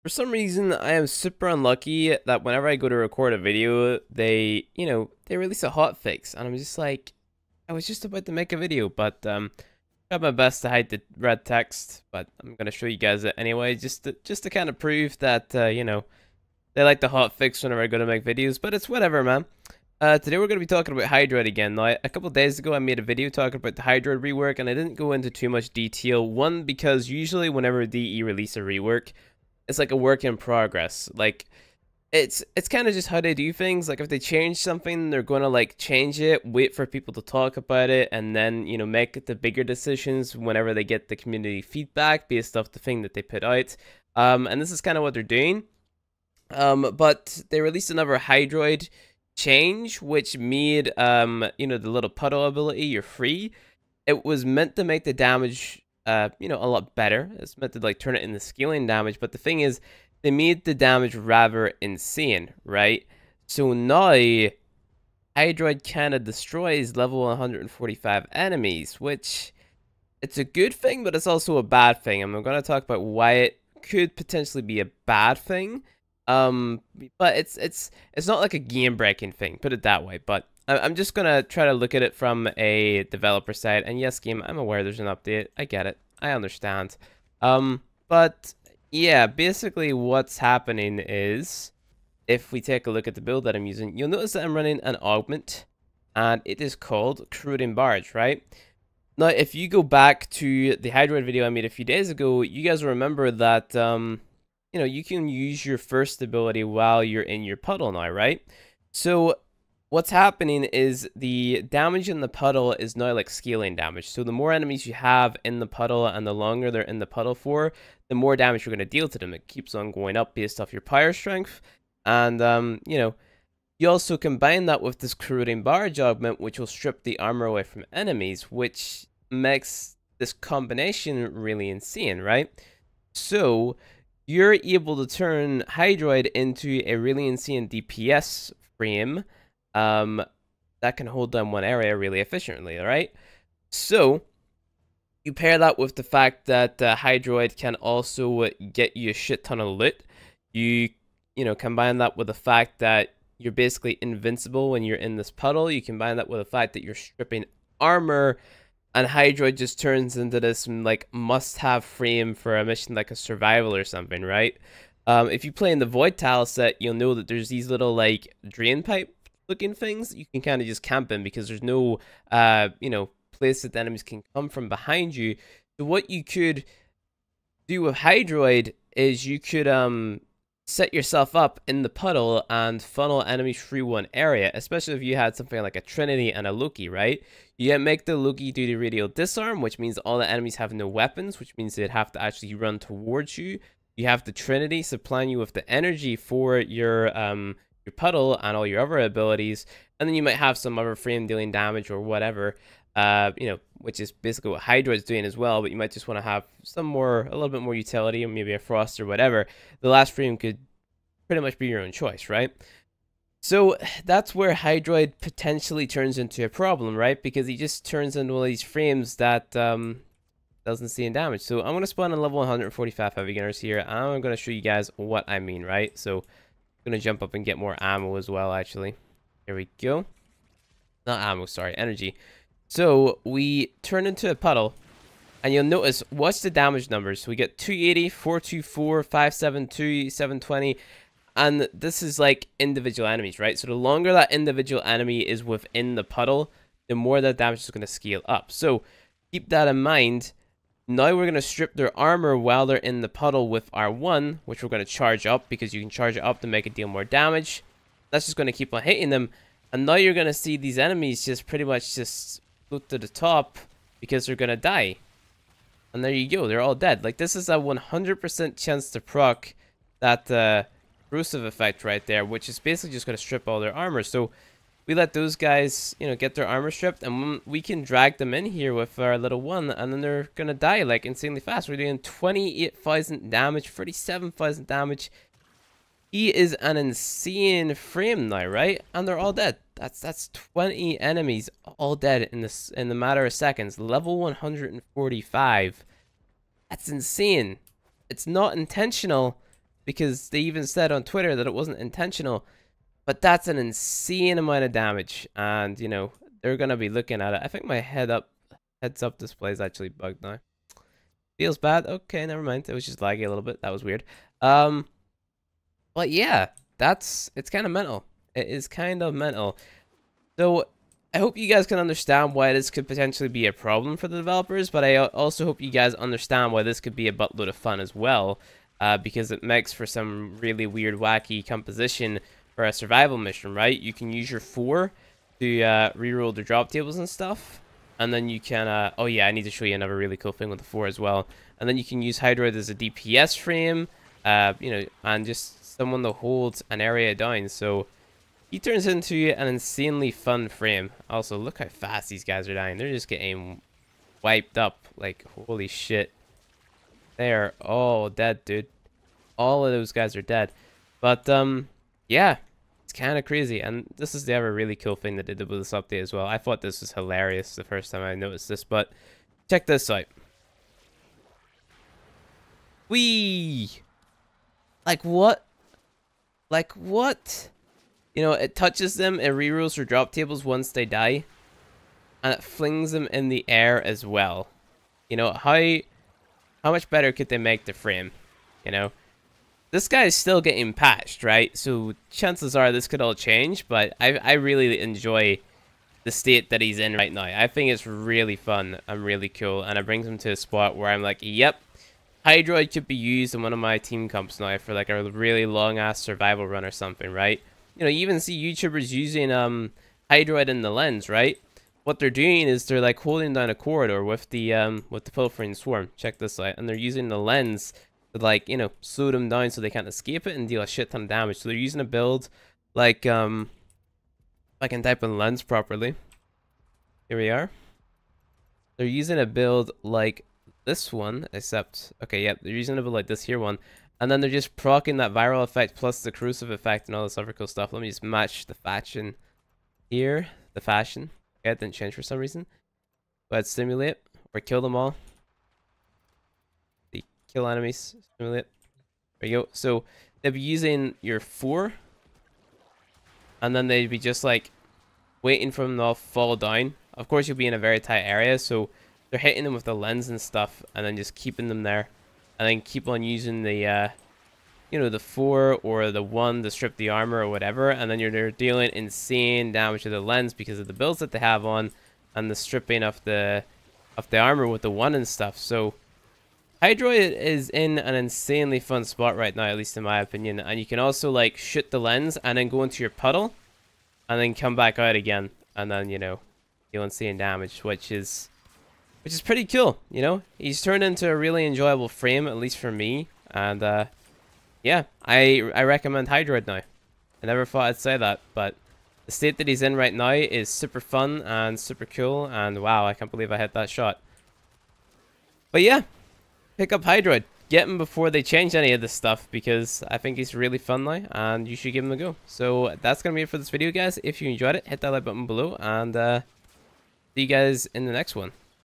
For some reason, I am super unlucky that whenever I go to record a video, they release a hotfix, and I'm just like, I was just about to make a video, but tried my best to hide the red text, but I'm gonna show you guys it anyway, just to kind of prove that they like the hotfix whenever I go to make videos, but it's whatever, man. Today we're going to be talking about Hydroid again. Now, a couple days ago I made a video talking about the Hydroid rework, and I didn't go into too much detail. One, because usually whenever DE release a rework, it's like a work in progress. Like, it's kind of just how they do things. Like, if they change something, they're going to, like, change it, wait for people to talk about it, and then, make the bigger decisions whenever they get the community feedback based off the thing that they put out. And this is kind of what they're doing. But they released another Hydroid change, which made the little puddle ability, you're free. It was meant to make the damage a lot better. It's meant to like turn it into scaling damage, but the thing is they made the damage rather insane, right? So now Hydroid kinda destroys level 145 enemies, which it's a good thing, but it's also a bad thing. And I'm gonna talk about why it could potentially be a bad thing. But it's not like a game breaking thing, put it that way. But I'm just gonna try to look at it from a developer side. And yes, game, I'm aware there's an update. I get it. I understand. But yeah, basically what's happening is, if we take a look at the build that I'm using, you'll notice that I'm running an augment, and it is called Corroding Barge, right? Now, if you go back to the Hydroid video I made a few days ago, you guys will remember that you can use your first ability while you're in your puddle now, right? So what's happening is the damage in the puddle is now like scaling damage. So the more enemies you have in the puddle and the longer they're in the puddle for, the more damage you're going to deal to them. It keeps on going up based off your power strength. And, you also combine that with this Corroding Barge augment, which will strip the armor away from enemies, which makes this combination really insane, right? So you're able to turn Hydroid into a really insane DPS frame that can hold down one area really efficiently, alright? So you pair that with the fact that Hydroid can also get you a shit ton of loot. You combine that with the fact that you're basically invincible when you're in this puddle. You combine that with the fact that you're stripping armor, and Hydroid just turns into this like must-have frame for a mission like a survival or something, right? If you play in the Void Tile set, you'll know that there's these little like drain pipe looking things you can kind of just camp in, because there's no place that the enemies can come from behind you. So what you could do with Hydroid is you could set yourself up in the puddle and funnel enemies through one area, especially if you had something like a Trinity and a Loki, right? You make the Loki do the radial disarm, which means all the enemies have no weapons, which means they'd have to actually run towards you. You have the Trinity supplying you with the energy for your puddle and all your other abilities, and then you might have some other frame dealing damage or whatever, which is basically what Hydroid's doing as well, but you might just want to have a little bit more utility, or maybe a frost or whatever. The last frame could pretty much be your own choice, right? So that's where Hydroid potentially turns into a problem, right? Because he just turns into one of these frames that doesn't see any damage. So I'm going to spawn on level 145 heavy gunners here, and I'm going to show you guys what I mean, right? So I'm going to jump up and get more ammo as well, actually. Here we go. Not ammo, sorry, energy. So we turn into a puddle, and you'll notice, watch the damage numbers. So we get 280, 424, 572, 720, and this is like individual enemies, right? So the longer that individual enemy is within the puddle, the more that damage is going to scale up. So keep that in mind. Now we're going to strip their armor while they're in the puddle with R1, which we're going to charge up, because you can charge it up to make it deal more damage. That's just going to keep on hitting them. And now you're going to see these enemies just pretty much just float to the top because they're going to die. And there you go. They're all dead. Like, this is a 100% chance to proc that corrosive effect right there, which is basically just going to strip all their armor. So we let those guys, get their armor stripped, and we can drag them in here with our little one, and then they're going to die, like, insanely fast. We're doing 28,000 damage, 37,000 damage. He is an insane frame now, right? And they're all dead. That's 20 enemies all dead in the matter of seconds. Level 145. That's insane. It's not intentional, because they even said on Twitter that it wasn't intentional. But that's an insane amount of damage, and you know they're gonna be looking at it. I think my heads up display is actually bugged now. Feels bad. Okay, never mind. It was just laggy a little bit. That was weird. But yeah, it's kind of mental. It is kind of mental. So I hope you guys can understand why this could potentially be a problem for the developers, but I also hope you guys understand why this could be a buttload of fun as well, because it makes for some really weird, wacky composition for a survival mission, right? You can use your 4 to reroll the drop tables and stuff, and then you can, oh yeah, I need to show you another really cool thing with the 4 as well, and then you can use Hydroid as a DPS frame, you know, and just someone that holds an area down, so he turns into an insanely fun frame. Also, look how fast these guys are dying. They're just getting wiped up. Like, holy shit. They are all dead, dude. All of those guys are dead. But, yeah. It's kind of crazy. And this is the other really cool thing that they did with this update as well. I thought this was hilarious the first time I noticed this. But, check this out. Whee! Like, what? Like, what? You know, it touches them, it rerolls their drop tables once they die, and it flings them in the air as well. You know, how much better could they make the frame? You know, this guy is still getting patched, right? So chances are this could all change, but I really enjoy the state that he's in right now. I think it's really fun and really cool, and it brings him to a spot where I'm like, yep, Hydroid could be used in one of my team comps now for like a really long-ass survival run or something, right? You know, you even see YouTubers using Hydroid in the lens, right? What they're doing is they're like holding down a corridor with the Pilfering Swarm. Check this out, and they're using the lens to, like, you know, slow them down so they can't escape it and deal a shit ton of damage. So they're using a build like I can type in lens properly. Here we are. They're using a build like this one, except okay, yeah, they're using a build like this here one. And then they're just proccing that viral effect plus the corrosive effect and all this other cool stuff. Let me just match the fashion here. The fashion. Okay, it didn't change for some reason. Go ahead, stimulate. Or kill them all. The kill enemies. Stimulate. There you go. So they'll be using your 4. And then they'd be just like waiting for them to all fall down. Of course, you'll be in a very tight area. So they're hitting them with the lens and stuff. And then just keeping them there. And then keep on using the, you know, the 4 or the 1 to strip the armor or whatever. And then you're dealing insane damage to the lens because of the builds that they have on and the stripping of the armor with the 1 and stuff. So Hydroid is in an insanely fun spot right now, at least in my opinion. And you can also like shoot the lens and then go into your puddle and then come back out again. And then, you know, deal insane damage, which is pretty cool, you know? He's turned into a really enjoyable frame, at least for me. And, yeah, I recommend Hydroid now. I never thought I'd say that, but the state that he's in right now is super fun and super cool. And, wow, I can't believe I hit that shot. But, yeah, pick up Hydroid. Get him before they change any of this stuff, because I think he's really fun now, and you should give him a go. So, that's going to be it for this video, guys. If you enjoyed it, hit that like button below, and, see you guys in the next one.